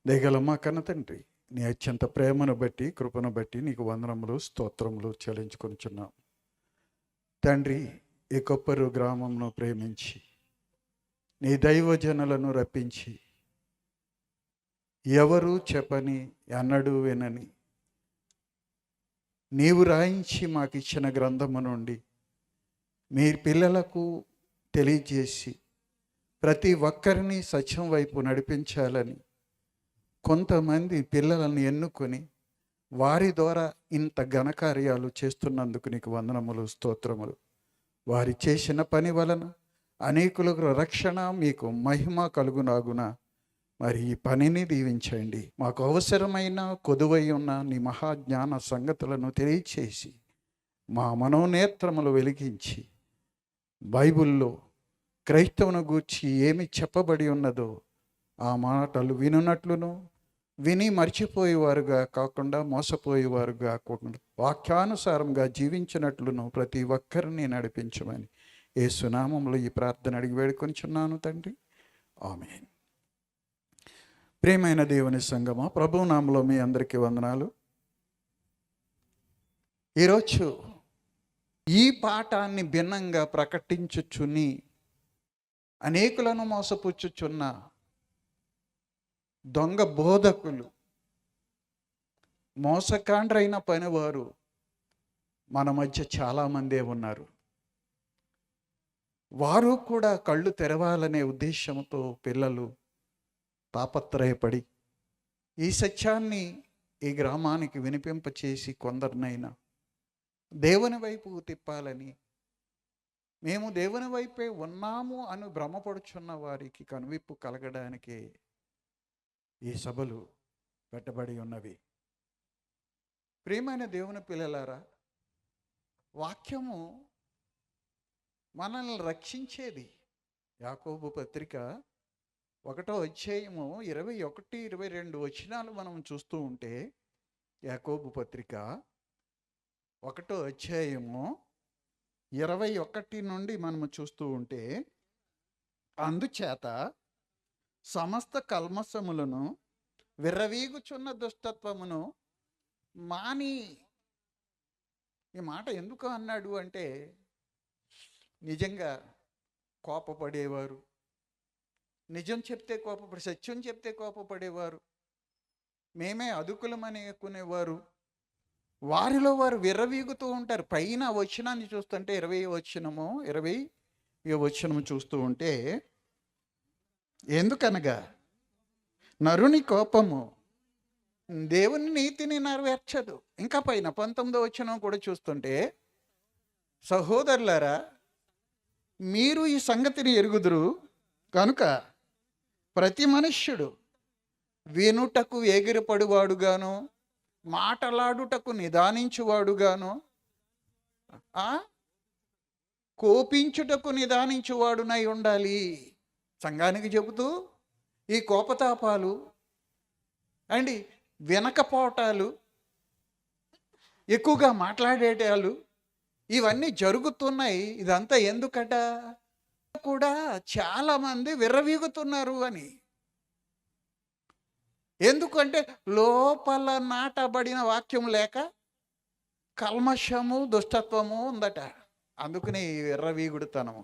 దయగల మా కన్న తండ్రి, నీ అత్యంత ప్రేమను బట్టి కృపను బట్టి నీకు వందనములు స్తోత్రములు చెల్లించుకొనిచున్నాం. తండ్రి, ఈ కొప్పరు గ్రామంను ప్రేమించి నీ దైవజనులను రప్పించి ఎవరు చెప్పని ఎన్నడూ వినని నీవు రాయించి మాకు ఇచ్చిన గ్రంథము నుండి మీ పిల్లలకు తెలియజేసి ప్రతి ఒక్కరిని సత్యం వైపు నడిపించాలని కొంతమంది పిల్లలను ఎన్నుకొని వారి ద్వారా ఇంత ఘనకార్యాలు చేస్తున్నందుకు నీకు వందనములు స్తోత్రములు. వారి చేసిన పని వలన అనేకులకు రక్షణ, మీకు మహిమ కలుగునాగున. మరి ఈ పనిని దీవించండి. మాకు అవసరమైన కొదువై ఉన్న నీ మహాజ్ఞాన సంగతులను తెలియచేసి మా మనోనేత్రములు వెలిగించి బైబిల్లో క్రైస్తవుని గూర్చి ఏమి చెప్పబడి ఉన్నదో ఆ మాటలు వినున్నట్లును, విని మర్చిపోయేవారుగా కాకుండా మోసపోయేవారు కాకుండా వాక్యానుసారంగా జీవించినట్లును ప్రతి ఒక్కరిని నడిపించమని యేసు నామములో ఈ ప్రార్థన అడిగి వేడుకొనిచున్నాను తండ్రి, ఆమేన్. ప్రియమైన దేవుని సంగమా, ప్రభువు నామములో మీ అందరికీ వందనాలు. ఈరోజు ఈ పాఠాన్ని భిన్నంగా ప్రకటించుచుని అనేకులను మోసపుచ్చుచున్న దొంగ బోధకులు, మోసకాండ్రైన పనివారు మన మధ్య చాలామందే ఉన్నారు. వారు కూడా కళ్ళు తెరవాలనే ఉద్దేశంతో పిల్లలు తాపత్రయపడి ఈ సత్యాన్ని ఈ గ్రామానికి వినిపింపచేసి కొందరినైనా దేవుని వైపు తిప్పాలని, మేము దేవుని వైపే ఉన్నాము అని భ్రమపడుచున్న వారికి కనువిప్పు కలగడానికే ఈ సభలు పెట్టబడి ఉన్నవి. ప్రియమైన దేవుని పిల్లలారా, వాక్యము మనల్ని రక్షించేది. యాకోబు పత్రిక 1వ అధ్యాయము 21, 22 వచనాలు మనం చూస్తూ ఉంటే, యాకోబు పత్రిక 1వ అధ్యాయము 21 నుండి మనము చూస్తూ ఉంటే, అందుచేత సమస్త కల్మసములను విర్రవీగుచున్న దుష్టత్వమును మాని. ఈ మాట ఎందుకు అన్నాడు అంటే, నిజంగా కోపపడేవారు, నిజం చెప్తే కోపపడి, సత్యం చెప్తే కోపపడేవారు, మేమే అదుకులమని అనుకునేవారు, వారిలో వారు విర్రవీగుతూ ఉంటారు. పైన వచనాన్ని చూస్తుంటే 20వ వచనము చూస్తూ ఉంటే, ఎందుకనగా నరుని కోపము దేవుని నీతిని నెరవేర్చదు. ఇంకా పైన 19వ వచనం కూడా చూస్తుంటే, సహోదరులారా మీరు ఈ సంగతిని ఎరుగుదురు కనుక ప్రతి మనుష్యుడు వినుటకు ఎగిరిపడువాడుగాను, మాటలాడుటకు నిదానించువాడుగాను, కోపించుటకు నిదానించువాడునై ఉండాలి. సంఘానికి చెబుతూ ఈ కోపతాపాలు అండి, వినకపోవటాలు, ఎక్కువగా మాట్లాడేటాలు ఇవన్నీ జరుగుతున్నాయి. ఇదంతా ఎందుకట? కూడా చాలామంది విర్రవీగుతున్నారు అని. ఎందుకంటే లోపల నాటబడిన వాక్యం లేక కల్మషము, దుష్టత్వము ఉందట. అందుకని విర్రవీగుడుతనము.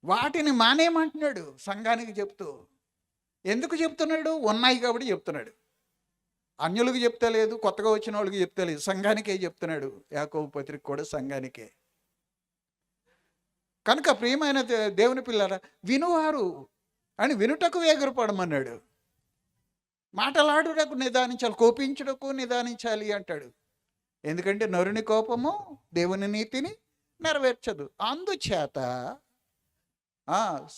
వాటిని మానేమంటున్నాడు సంఘానికి చెప్తూ. ఎందుకు చెప్తున్నాడు? ఉన్నాయి కాబట్టి చెప్తున్నాడు. అన్యులకు చెప్తలేదు, కొత్తగా వచ్చిన వాళ్ళకి చెప్తలేదు, సంఘానికే చెప్తున్నాడు. యాకోబు పత్రిక కూడా సంఘానికే. కనుక ప్రియమైన దేవుని పిల్లరా, వినువారు అని వినుటకు ఎగురపడమన్నాడు. మాటలాడుటకు నిదానించాలి, కోపించుటకు నిదానించాలి అంటాడు. ఎందుకంటే నరుని కోపము దేవుని నీతిని నెరవేర్చదు. అందుచేత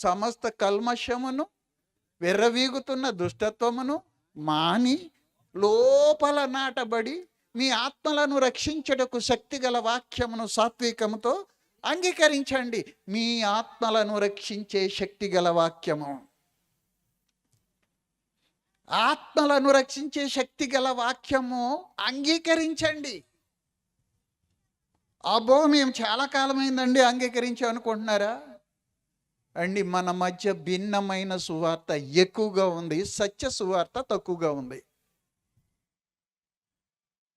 సమస్త కల్మషమును విర్రవీగుతున్న దుష్టత్వమును మాని లోపల నాటబడి మీ ఆత్మలను రక్షించుటకు శక్తిగల వాక్యమును సాత్వికముతో అంగీకరించండి. మీ ఆత్మలను రక్షించే శక్తిగల వాక్యము, ఆత్మలను రక్షించే శక్తిగల వాక్యము అంగీకరించండి. అబ్బో మేము చాలా కాలమైందండి అంగీకరించి అనుకుంటున్నారా? అండి మన మధ్య భిన్నమైన సువార్త ఎక్కువగా ఉంది, సత్య సువార్త తక్కువగా ఉంది.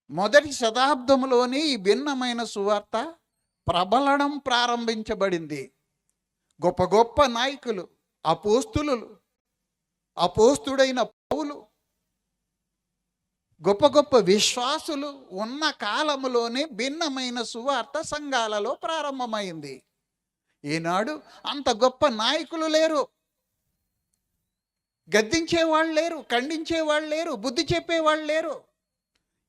మొదటి శతాబ్దంలోని ఈ భిన్నమైన సువార్త ప్రబలడం ప్రారంభించబడింది. గొప్ప గొప్ప నాయకులు, అపోస్తుడైన పౌలు, గొప్ప గొప్ప విశ్వాసులు ఉన్న కాలములోనే భిన్నమైన సువార్త సంఘాలలో ప్రారంభమైంది. ఈనాడు అంత గొప్ప నాయకులు లేరు, గద్దించేవాళ్ళు లేరు, ఖండించేవాళ్ళు లేరు, బుద్ధి చెప్పేవాళ్ళు లేరు.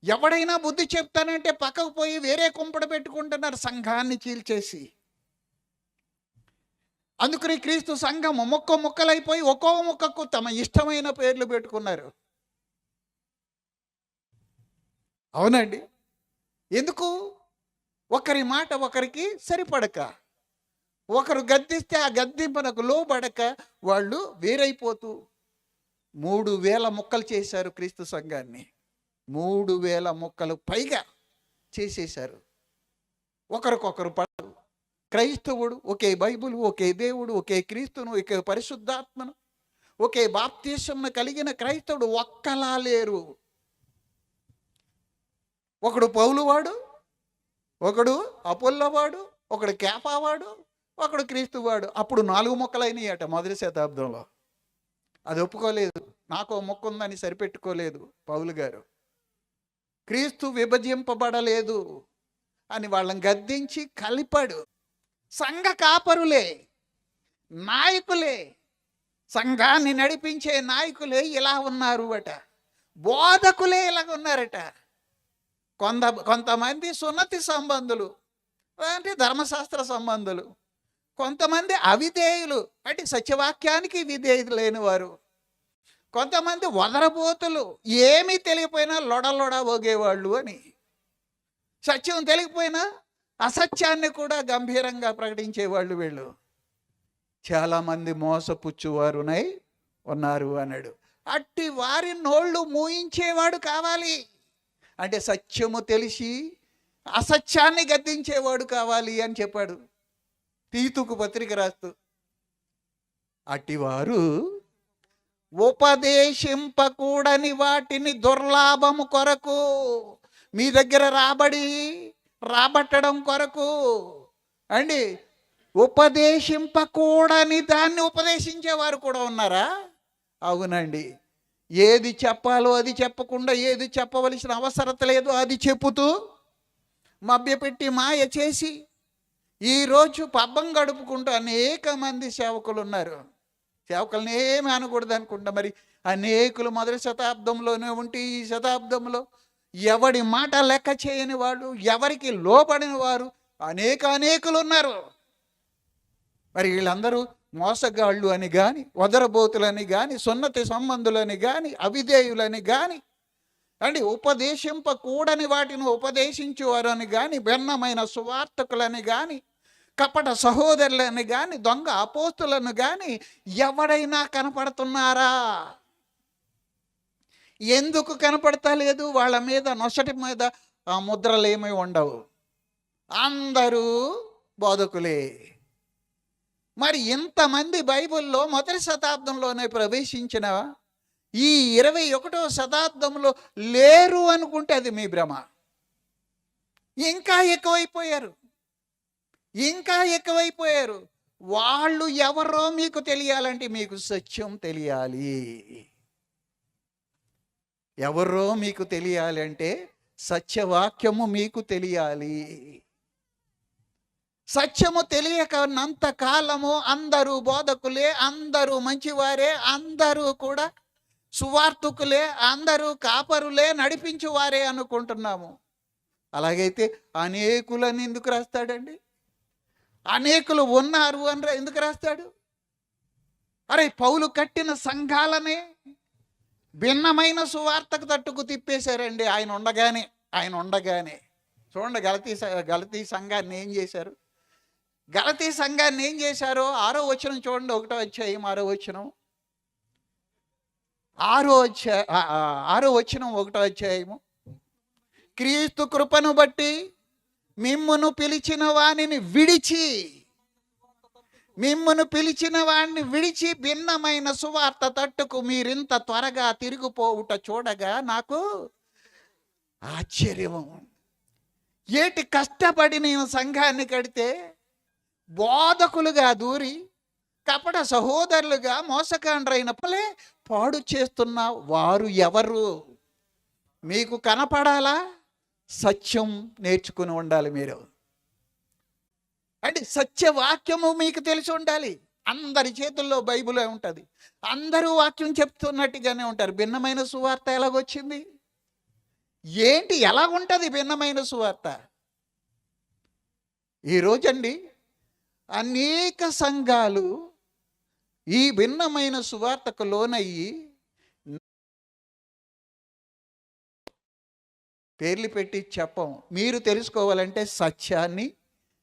ఎవడైనా బుద్ధి చెప్తానంటే పక్కకు పోయి వేరే కుంపడ పెట్టుకుంటున్నారు సంఘాన్ని చీల్చేసి. అందుకని క్రీస్తు సంఘం ముక్కలైపోయి ఒక్కో ముక్కకు తమ ఇష్టమైన పేర్లు పెట్టుకున్నారు. అవునండి. ఎందుకు? ఒకరి మాట ఒకరికి సరిపడక, ఒకరు గద్దిస్తే ఆ గద్దింపునకు లోబడక వాళ్ళు వేరైపోతూ 3000 ముక్కలు చేశారు క్రీస్తు సంఘాన్ని. 3000 ముక్కలు పైగా చేసేశారు. ఒకరికొకరు పడరు. క్రైస్తవుడు ఒకే బైబిల్, ఒకే దేవుడు, ఒకే క్రీస్తును, ఒకే పరిశుద్ధాత్మను, ఒకే బాప్తిస్మను కలిగిన క్రైస్తవుడు ఒక్కలా లేరు. ఒకడు పౌలువాడు, ఒకడు అపోల్లోవాడు, ఒకడు కేఫావాడు, ఒకడు క్రీస్తువాడు. అప్పుడు 4 ముక్కలైనయట మొదటి శతాబ్దంలో. అది ఒప్పుకోలేదు. నాకు మొక్క ఉందని సరిపెట్టుకోలేదు పౌలు గారు. క్రీస్తు విభజింపబడలేదు అని వాళ్ళని గద్దించి కలిపాడు. సంఘ కాపరులే, నాయకులే, సంఘాన్ని నడిపించే నాయకులే ఇలా ఉన్నారు అట. బోధకులే ఇలా ఉన్నారట. కొంతమంది సున్నతి సంబంధులు అంటే ధర్మశాస్త్ర సంబంధులు, కొంతమంది అవిధేయులు అంటే సత్యవాక్యానికి విధేయులు లేనివారు, కొంతమంది వదరబోతులు, ఏమీ తెలియపోయినా లొడలొడ పోగేవాళ్ళు అని. సత్యం తెలియకపోయినా అసత్యాన్ని కూడా గంభీరంగా ప్రకటించేవాళ్ళు వీళ్ళు. చాలామంది మోసపుచ్చువారునై ఉన్నారు అన్నాడు. అట్టి వారి నోళ్ళు మూయించేవాడు కావాలి అంటే సత్యము తెలిసి అసత్యాన్ని గద్దించేవాడు కావాలి అని చెప్పాడు తీతుకు పత్రిక రాస్తూ. అట్టివారు ఉపదేశింపకూడని వాటిని దుర్లాభము కొరకు, మీ దగ్గర రాబట్టడం కొరకు అండి, ఉపదేశింపకూడని దాన్ని ఉపదేశించేవారు కూడా ఉన్నారా? అవునండి. ఏది చెప్పాలో అది చెప్పకుండా, ఏది చెప్పవలసిన అవసరత లేదు అది చెప్పుతూ మభ్యపెట్టి మాయ చేసి ఈరోజు పబ్బం గడుపుకుంటూ అనేక మంది సేవకులు ఉన్నారు. సేవకులను ఏమి అనకూడదు అనుకుంటా. మరి అనేకులు మొదటి శతాబ్దంలోనే ఉంటే ఈ శతాబ్దంలో ఎవడి మాట లెక్క చేయని వాళ్ళు, ఎవరికి లోపడిన వారు అనేకులు ఉన్నారు. మరి వీళ్ళందరూ మోసగాళ్ళు అని కానీ, వదరబోతులని కానీ, సున్నతి సంబంధులని కానీ, అవిధేయులని కానీ అండి, ఉపదేశింపకూడని వాటిని ఉపదేశించేవారు అని కానీ, భిన్నమైన సువార్తకులని కానీ, కపట సహోదరులని కానీ, దొంగ అపోస్తులను కానీ ఎవడైనా కనపడుతున్నారా? ఎందుకు కనపడతలేదు? వాళ్ళ మీద నొసటి మీద ఆ ముద్రలేమీ ఉండవు, అందరూ బోధకులే. మరి ఇంతమంది బైబిల్లో మొదటి శతాబ్దంలోనే ప్రవేశించిన ఈ 21వ శతాబ్దంలో లేరు అనుకుంటే అది మీ భ్రమ. ఇంకా ఎక్కువైపోయారు. వాళ్ళు ఎవరో మీకు తెలియాలంటే మీకు సత్యం తెలియాలి. ఎవరో మీకు తెలియాలంటే సత్యవాక్యము మీకు తెలియాలి. సత్యము తెలియకనంత కాలము అందరూ బోధకులే, అందరూ మంచివారే, అందరూ కూడా సువార్తికులే, అందరూ కాపరులే, నడిపించువారే అనుకుంటున్నాము. అలాగైతే అనేకులని ఎందుకు రాస్తాడండి? అనేకులు ఉన్నారు అని ఎందుకు రాస్తాడు? అరే, పౌలు కట్టిన సంఘాలనే భిన్నమైన సువార్తకు తట్టుకు తిప్పేశారండి ఆయన ఉండగానే. చూడండి గలతీ సంఘాన్ని ఏం చేశారు? గలతీ సంఘాన్ని ఏం చేశారో 6వ వచనం చూడండి, 1వ అధ్యాయం 6వ వచనం, 6వ వచనం 1వ అధ్యాయము. క్రీస్తు కృపను బట్టి మిమ్మును పిలిచిన వానిని విడిచి మిమ్మును పిలిచిన వాణ్ణి విడిచి భిన్నమైన సువార్త తట్టుకు మీరింత త్వరగా తిరిగిపోవుట చూడగా నాకు ఆశ్చర్యం. ఏటి కష్టపడి నేను సంఘాన్ని కడితే బోధకులుగా దూరి కపట సహోదరులుగా మోసకాండ్రైన పలే పాడు చేస్తున్న వారు ఎవరు? మీకు కనపడాలా? సత్యం నేర్చుకుని ఉండాలి మీరు. అంటే సత్యవాక్యము మీకు తెలిసి ఉండాలి. అందరి చేతుల్లో బైబిలే ఉంటుంది, అందరూ వాక్యం చెప్తున్నట్టుగానే ఉంటారు. భిన్నమైన సువార్త ఎలాగొచ్చింది? ఏంటి, ఎలాగుంటుంది భిన్నమైన సువార్త? ఈరోజండి అనేక సంఘాలు ఈ భిన్నమైన సువార్తకు లోనయ్యి పేర్లు పెట్టి చెప్పం. మీరు తెలుసుకోవాలంటే సత్యాన్ని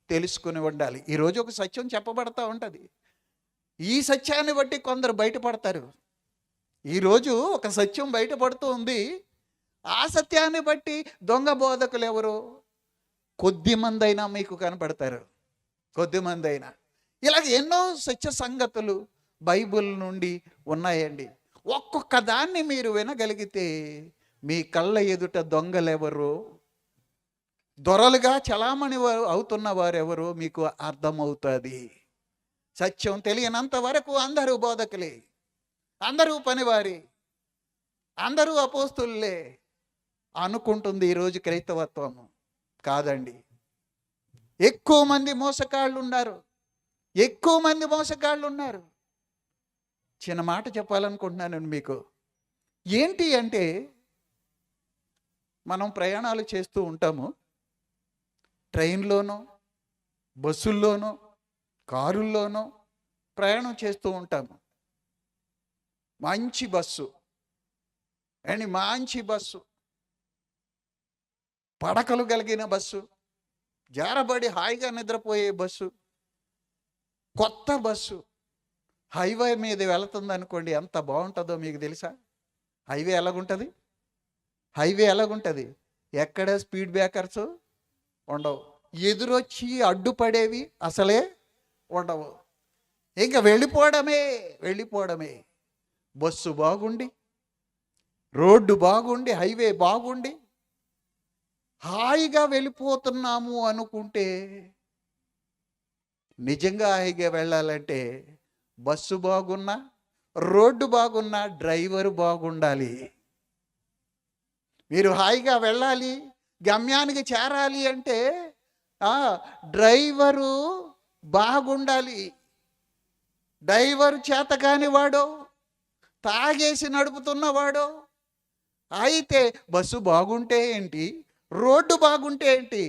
తెలుసుకుని ఉండాలి. ఈరోజు ఒక సత్యం చెప్పబడతా ఉంటుంది, ఈ సత్యాన్ని బట్టి కొందరు బయటపడతారు. ఈరోజు ఒక సత్యం బయటపడుతూ ఉంది, ఆ సత్యాన్ని బట్టి దొంగ బోధకులు ఎవరు? కొద్దిమంది అయినా మీకు కనపడతారు, కొద్దిమంది అయినా. ఇలాగ ఎన్నో సత్య సంగతులు బైబిల్ నుండి ఉన్నాయండి. ఒక్కొక్క దాన్ని మీరు వినగలిగితే మీ కళ్ళ ఎదుట దొంగలెవరు, దొరలుగా చలామణి అవుతున్న వారెవరో మీకు అర్థమవుతుంది. సత్యం తెలియనంత వరకు అందరూ బోధకులే, అందరూ పనివారి, అందరూ అపోస్తులే అనుకుంటుంది ఈరోజు క్రైస్తవత్వం. కాదండి, ఎక్కువ మంది మోసగాళ్ళు ఉన్నారు, ఎక్కువ మంది మోసగాళ్ళు ఉన్నారు. చిన్న మాట చెప్పాలనుకుంటున్నాను మీకు. ఏంటి అంటే, మనం ప్రయాణాలు చేస్తూ ఉంటాము, ట్రైన్లోనో బస్సుల్లోనో కారుల్లోనో ప్రయాణం చేస్తూ ఉంటాము. మంచి బస్సు అండ్ మంచి బస్సు, పడకలు కలిగిన బస్సు, జారబడి హాయిగా నిద్రపోయే బస్సు, కొత్త బస్సు హైవే మీద వెళుతుంది అనుకోండి, ఎంత బాగుంటుందో మీకు తెలుసా? హైవే ఎలాగుంటుంది? హైవే ఎలాగుంటుంది? ఎక్కడ స్పీడ్ బ్రేకర్స్ ఉండవు, ఎదురొచ్చి అడ్డుపడేవి అసలే ఉండవు. ఇంకా వెళ్ళిపోవడమే వెళ్ళిపోవడమే. బస్సు బాగుండి, రోడ్డు బాగుండి, హైవే బాగుండి హాయిగా వెళ్ళిపోతున్నాము అనుకుంటే, నిజంగా హాయిగా వెళ్ళాలంటే బస్సు బాగున్నా, రోడ్డు బాగున్నా, డ్రైవరు బాగుండాలి. మీరు హాయిగా వెళ్ళాలి, గమ్యానికి చేరాలి అంటే డ్రైవరు బాగుండాలి. డ్రైవరు చేతకాని వాడో, తాగేసి నడుపుతున్నవాడో అయితే బస్సు బాగుంటే ఏంటి, రోడ్డు బాగుంటే ఏంటి,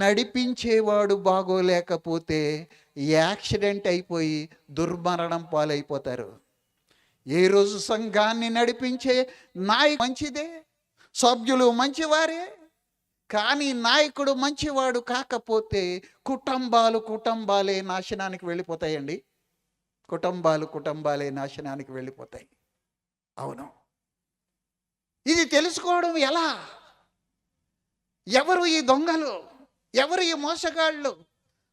నడిపించేవాడు బాగోలేకపోతే యాక్సిడెంట్ అయిపోయి దుర్మరణం పాలైపోతారు. ఏ రోజు సంఘాన్ని నడిపించే నాయకుడు మంచిదే, సభ్యులు మంచివారే, కానీ నాయకుడు మంచివాడు కాకపోతే కుటుంబాలే నాశనానికి వెళ్ళిపోతాయండి. కుటుంబాలే నాశనానికి వెళ్ళిపోతాయి. అవును, ఇది తెలుసుకోవడం ఎలా? ఎవరు ఈ దొంగలు, ఎవరు ఈ మోసగాళ్ళు?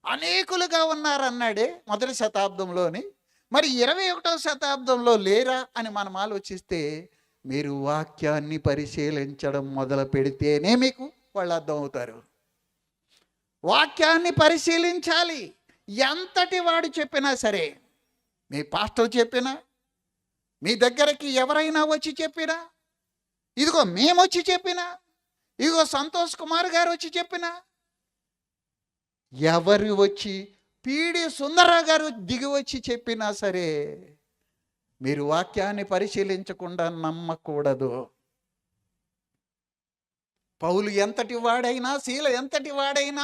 అనేకులుగా ఉన్నారన్నాడే మొదటి శతాబ్దంలోని, మరి 21వ శతాబ్దంలో లేరా అని మనం ఆలోచిస్తే, మీరు వాక్యాన్ని పరిశీలించడం మొదలు పెడితేనే మీకు వాళ్ళు అర్థమవుతారు. వాక్యాన్ని పరిశీలించాలి. ఎంతటి వాడు చెప్పినా సరే, మీ పాస్టర్ చెప్పినా, మీ దగ్గరికి ఎవరైనా వచ్చి చెప్పినా, ఇదిగో మేమొచ్చి చెప్పినా, ఇదిగో సంతోష్ కుమార్ గారు వచ్చి చెప్పినా, ఎవరు వచ్చి పీడి సుందరరావు గారు దిగి వచ్చి చెప్పినా సరే, మీరు వాక్యాన్ని పరిశీలించకుండా నమ్మకూడదు. పౌలు ఎంతటి వాడైనా, శీల ఎంతటి వాడైనా,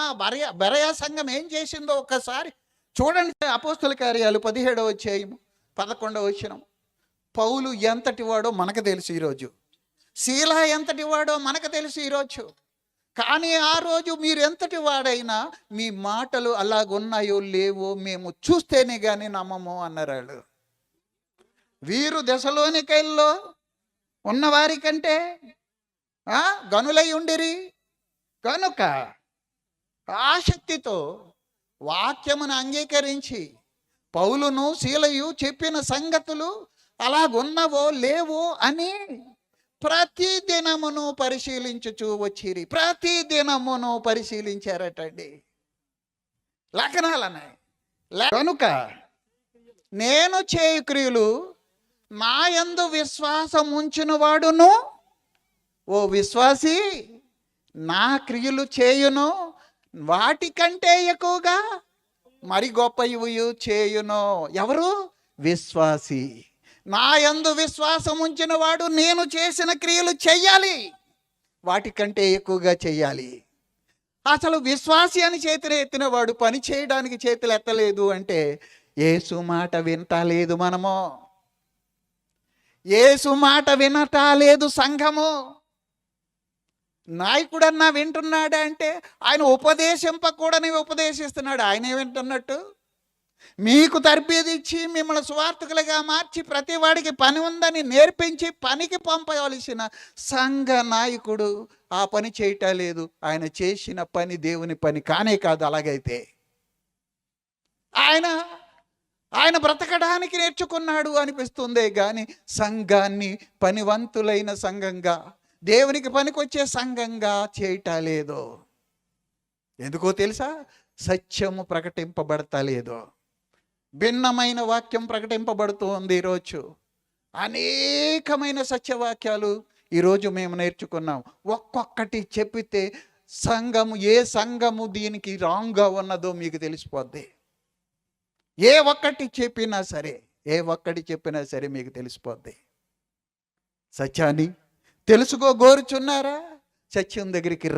బెరయా సంఘం ఏం చేసిందో ఒక్కసారి చూడండి. అపోస్తుల కార్యాలు 17వ అధ్యాయం 11వ వచనం. పౌలు ఎంతటి వాడో మనకు తెలుసు ఈరోజు, శీల ఎంతటి వాడో మనకు తెలుసు ఈరోజు. కానీ ఆ రోజు మీరు ఎంతటి వాడైనా మీ మాటలు అలాగున్నాయో లేవో మేము చూస్తేనే కానీ నమ్మము అన్నారు వాళ్ళు. వీరు దెసలోనికైల్లో ఉన్నవారి కంటే గనులై ఉండిరి కనుక ఆసక్తితో వాక్యమును అంగీకరించి పౌలును శీలయు చెప్పిన సంగతులు అలాగున్నవో లేవో అని ప్రతి దినమును పరిశీలించుచూ వచ్చిరి. ప్రతి దినమును పరిశీలించారటండి. లేఖనాలనే కనుక నేను చేయు క్రియలు నా యందు విశ్వాసం ఉంచిన వాడును, ఓ విశ్వాసి, నా క్రియలు చేయును, వాటికంటే ఎక్కువగా మరి గొప్పవి చేయును. ఎవరు? విశ్వాసి. నా యందు విశ్వాసం ఉంచిన వాడు నేను చేసిన క్రియలు చెయ్యాలి, వాటికంటే ఎక్కువగా చెయ్యాలి. అసలు విశ్వాసి అని చేతులు ఎత్తిన వాడు పని చేయడానికి చేతులు ఎత్తలేదు అంటే యేసు మాట వినటాలేదు. మనము యేసు మాట వినటాలేదు. సంఘము నాయకుడన్నా వింటున్నాడా అంటే ఆయన ఉపదేశింపకూడని ఉపదేశిస్తున్నాడు. ఆయనే వింటున్నట్టు మీకు తర్బీదు ఇచ్చి మిమ్మల్ని సువార్థకులుగా మార్చి ప్రతి వాడికి పని ఉందని నేర్పించి పనికి పంపవలసిన సంఘ నాయకుడు ఆ పని చేయటం లేదు. ఆయన చేసిన పని దేవుని పని కానే కాదు. అలాగైతే ఆయన బ్రతకడానికి నేర్చుకున్నాడు అనిపిస్తుందే కానీ సంఘాన్ని పనివంతులైన సంఘంగా, దేవునికి పనికొచ్చే సంఘంగా చేయటలేదు. ఎందుకో తెలుసా? సత్యము ప్రకటింపబడతలేదు. భిన్నమైన వాక్యం ప్రకటింపబడుతూ ఉంది. ఈరోజు అనేకమైన సత్యవాక్యాలు ఈరోజు మేము నేర్చుకున్నాం. ఒక్కొక్కటి చెప్పితే ఏ సంఘము దీనికి రాంగ్గా ఉన్నదో మీకు తెలిసిపోద్ది. ఏ ఒక్కటి చెప్పినా సరే మీకు తెలిసిపోద్ది. సత్యాన్ని తెలుసుకోగోరుచున్నారా? సత్యం దగ్గరికి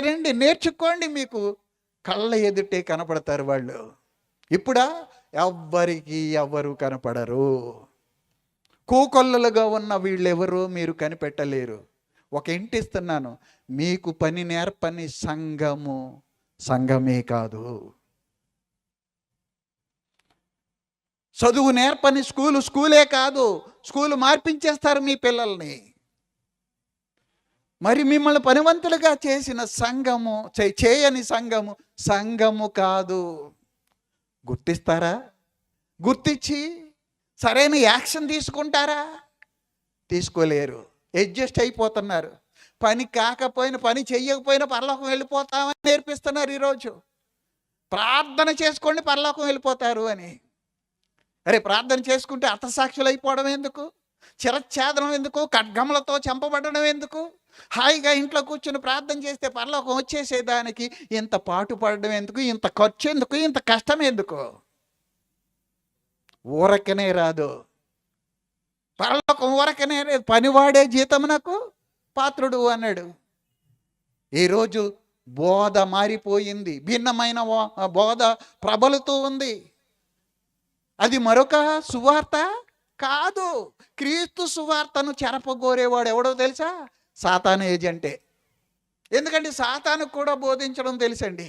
రండి. నేర్చుకోండి. మీకు కళ్ళ ఎదుటే కనపడతారు వాళ్ళు. ఇప్పుడా ఎవరు కనపడరు. కోకొల్లలుగా ఉన్న వీళ్ళెవరో మీరు కనిపెట్టలేరు. ఒక ఇంటి ఇస్తున్నాను, మీకు పని నేర్పని సంఘమే కాదు. చదువు నేర్పని స్కూలే కాదు. స్కూలు మార్పించేస్తారు మీ పిల్లల్ని. మరి మిమ్మల్ని పనివంతులుగా చేసిన సంఘము, చేయని సంఘము కాదు. గుర్తిస్తారా? గుర్తించి సరైన యాక్షన్ తీసుకుంటారా? తీసుకోలేరు. అడ్జస్ట్ అయిపోతున్నారు. పని కాకపోయినా, పని చెయ్యకపోయినా పరలోకం వెళ్ళిపోతామని నేర్పిస్తున్నారు ఈరోజు. ప్రార్థన చేసుకోండి పరలోకం వెళ్ళిపోతారు అని. అరే, ప్రార్థన చేసుకుంటే అర్థసాక్షులు అయిపోవడం ఎందుకు? చిరచ్ఛేదనం ఎందుకు? ఖడ్గములతో చంపబడడం ఎందుకు? హాయిగా ఇంట్లో కూర్చుని ప్రార్థన చేస్తే పరలోకం వచ్చేసేదానికి ఇంత పాటు పడడం ఎందుకు? ఇంత ఖర్చు ఎందుకు? ఇంత కష్టం ఎందుకు? ఊరకనే రాదు పరలోకం. ఊరకనే లేదు. పనివాడే జీతమునకు పాత్రుడు అన్నాడు. ఈరోజు బోధ మారిపోయింది. భిన్నమైన బోధ ప్రబలుతూ ఉంది. అది మరొక సువార్త కాదు. క్రీస్తు సువార్తను చెరపగోరేవాడు ఎవడో తెలుసా? సాతాను ఏజెంటే. ఎందుకంటే సాతానుకు కూడా బోధించడం తెలుసండి.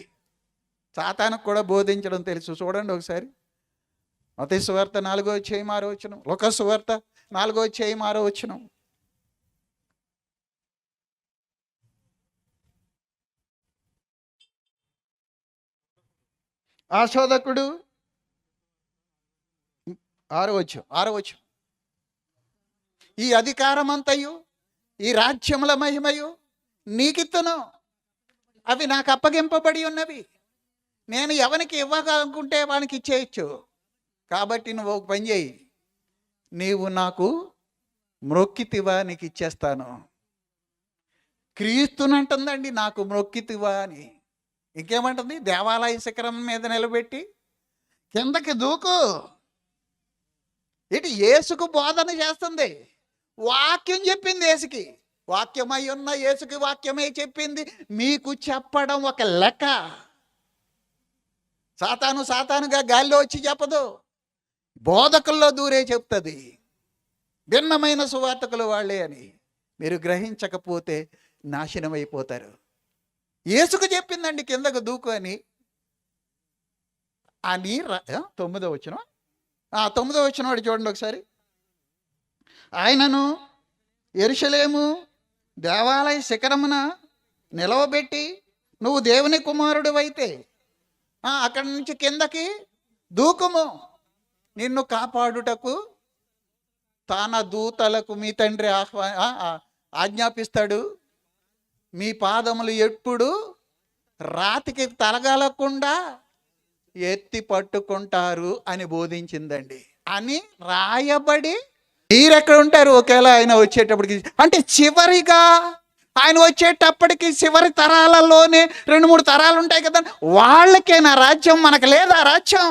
చూడండి ఒకసారి. మత్తయి సువార్త 4:6 లూకా సువార్త 4:6. ఆ శోధకుడు 6 ఈ అధికారమంతయు ఈ రాజ్యముల మహిమయు నీకిత్తును, అవి నాకు అప్పగింపబడి ఉన్నవి. నేను ఎవరికి ఇవ్వాలనుకుంటే వానికి ఇచ్చేయచ్చు. కాబట్టి నువ్వు ఒక పని చేయి, నీవు నాకు మ్రొక్కితివా, నీకు ఇచ్చేస్తాను. క్రీస్తునంటుందండి నాకు మ్రొక్కితివా అని. ఇంకేమంటుంది? దేవాలయ శిఖరం మీద నిలబెట్టి కిందకి దూకు. ఇటు యేసుకు బోధన చేస్తుంది. వాక్యం చెప్పింది యేసుకి. వాక్యమై ఉన్న యేసుకి వాక్యమే చెప్పింది. మీకు చెప్పడం ఒక లెక్క. సాతానుగా గాల్లో వచ్చి చెప్పదు, బోధకుల్లో దూరే చెప్తుంది. భిన్నమైన సువార్తకులు వాళ్ళే అని మీరు గ్రహించకపోతే నాశనం అయిపోతారు. యేసుకు చెప్పిందండి కిందకు దూకు అని. ఆ నీరు 9వ వచనం. 9వ వచనం వాడు చూడండి ఒకసారి. ఆయనను యెరూషలేము దేవాలయ శిఖరమున నిలవబెట్టి, నువ్వు దేవుని కుమారుడు అయితే అక్కడి నుంచి కిందకి దూకుము, నిన్ను కాపాడుటకు తన దూతలకు మీ తండ్రి ఆజ్ఞాపిస్తాడు, మీ పాదములు ఎప్పుడు రాతికి తలగలకుండా ఎత్తి పట్టుకుంటారు అని బోధించిందండి. అని రాయబడి మీరెక్కడ ఉంటారు ఒకేలా ఆయన వచ్చేటప్పటికి? అంటే చివరిగా ఆయన వచ్చేటప్పటికి చివరి తరాలలోనే 2-3 తరాలు ఉంటాయి కదా, వాళ్ళకేనా రాజ్యం? మనకు లేదా రాజ్యం?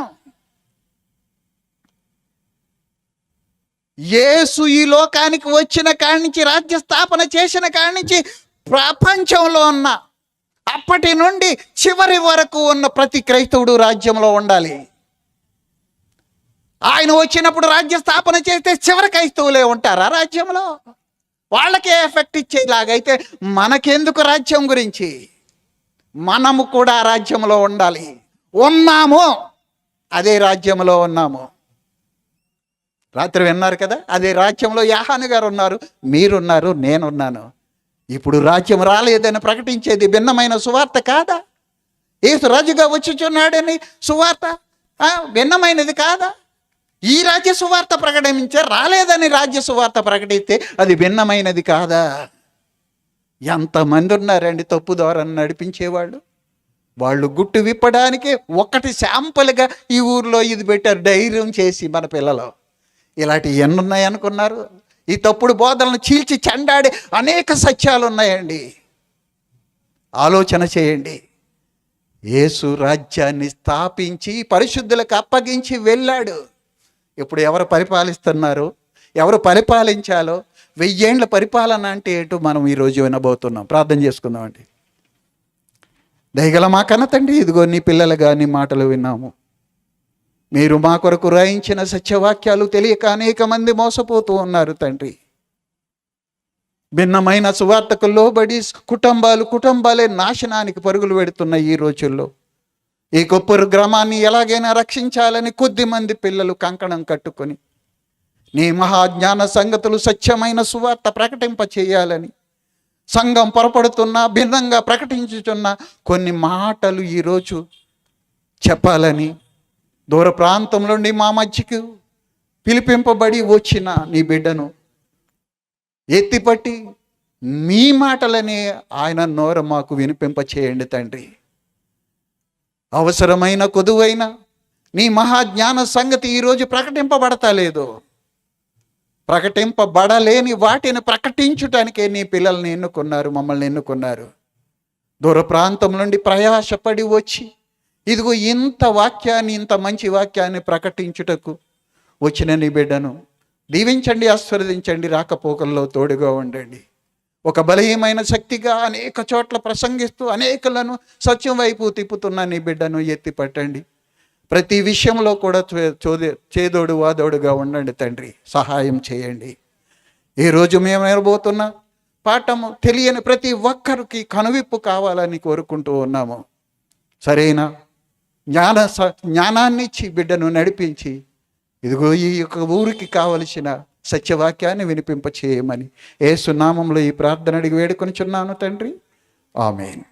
యేసు ఈ లోకానికి వచ్చిన కాడి నుంచి, రాజ్య స్థాపన చేసిన కాడి నుంచి ప్రపంచంలో ఉన్న అప్పటి నుండి చివరి వరకు ఉన్న ప్రతి క్రైస్తవుడు రాజ్యంలో ఉండాలి. ఆయన వచ్చినప్పుడు రాజ్య స్థాపన చేస్తే చివరి క్రైస్తవులే ఉంటారా రాజ్యంలో? వాళ్ళకే ఎఫెక్ట్ ఇచ్చేలాగైతే మనకెందుకు రాజ్యం గురించి? మనము కూడా రాజ్యంలో ఉండాలి. ఉన్నాము, అదే రాజ్యంలో ఉన్నాము. రాత్రి విన్నారు కదా, అదే రాజ్యంలో యాహాను గారు ఉన్నారు, మీరున్నారు, నేనున్నాను. ఇప్పుడు రాజ్యం రాలేదని ప్రకటించేది భిన్నమైన సువార్త కాదా? యేసు రాజుగా వచ్చుచున్నాడని సువార్త భిన్నమైనది కాదా? ఈ రాజ్య సువార్త ప్రకటించే, రాలేదని రాజ్య సువార్త ప్రకటిస్తే అది భిన్నమైనది కాదా? ఎంతమంది ఉన్నారండి తప్పు ద్వారా నడిపించేవాళ్ళు. వాళ్ళు గుట్టు విప్పడానికి ఒకటి శాంపుల్గా ఈ ఊర్లో ఇది పెట్టారు, ధైర్యం చేసి మన పిల్లలు. ఇలాంటివి ఎన్ని ఉన్నాయనుకున్నారు? ఈ తప్పుడు బోధనలు చీల్చి చెండాడి అనేక సత్యాలు ఉన్నాయండి. ఆలోచన చేయండి. యేసు రాజ్యాన్ని స్థాపించి పరిశుద్ధులకు అప్పగించి వెళ్ళాడు. ఇప్పుడు ఎవరు పరిపాలిస్తున్నారు, ఎవరు పరిపాలించాలో, 1000 ఏళ్ల పరిపాలన అంటే ఏంటో మనం ఈరోజు వినబోతున్నాం. ప్రార్థన చేసుకుందామండి. దయగల మా కన్న తండ్రి, ఇదిగో నీ పిల్లలుగా నీ మాటలు విన్నాము. మీరు మా కొరకు రాయించిన సత్యవాక్యాలు తెలియక అనేక మంది మోసపోతూ ఉన్నారు తండ్రి. భిన్నమైన సువార్తకు లోబడి కుటుంబాలే నాశనానికి పరుగులు పెడుతున్న ఈ రోజుల్లో ఈ కొప్పరు గ్రామాన్ని ఎలాగైనా రక్షించాలని కొద్దిమంది పిల్లలు కంకణం కట్టుకొని నీ మహాజ్ఞాన సంగతులు, సత్యమైన సువార్త ప్రకటింప చేయాలని సంఘం పొరపడుతున్న, భిన్నంగా ప్రకటించుచున్న కొన్ని మాటలు ఈరోజు చెప్పాలని దూర ప్రాంతం నుండి మా మధ్యకు పిలిపింపబడి వచ్చిన నీ బిడ్డను ఎత్తిపట్టి మీ మాటలని ఆయన నోర మాకు వినిపింప చేయండి తండ్రి. అవసరమైన కొదువైన నీ మహాజ్ఞాన సంగతి ఈరోజు ప్రకటింపబడతలేదు. ప్రకటింపబడలేని వాటిని ప్రకటించుటానికే నీ పిల్లల్ని ఎన్నుకున్నారు, మమ్మల్ని ఎన్నుకున్నారు. దూర ప్రాంతం నుండి ప్రయాసపడి వచ్చి ఇదిగో ఇంత వాక్యాన్ని, ఇంత మంచి వాక్యాన్ని ప్రకటించుటకు వచ్చిన నీ బిడ్డను దీవించండి, ఆశీర్వదించండి, రాకపోకల్లో తోడుగా ఉండండి. ఒక బలహీనమైన శక్తిగా అనేక చోట్ల ప్రసంగిస్తూ అనేకులను సత్యం వైపు తిప్పుతున్న నీ బిడ్డను ఎత్తి పట్టండి. ప్రతి విషయంలో కూడా చేదోడు వాదోడుగా ఉండండి తండ్రి. సహాయం చేయండి. ఈరోజు మేము వినబోతున్న పాఠము తెలియని ప్రతి ఒక్కరికి కనువిప్పు కావాలని కోరుకుంటూ ఉన్నాము. సరైన జ్ఞానాన్ని ఇచ్చి బిడ్డను నడిపించి ఇదిగో ఈ యొక్క ఊరికి కావలసిన సత్యవాక్యాన్ని వినిపింప చేయమని యేసు నామములో ఈ ప్రార్థన అడిగి వేడుకొనిచున్నాను తండ్రి. ఆమేన్.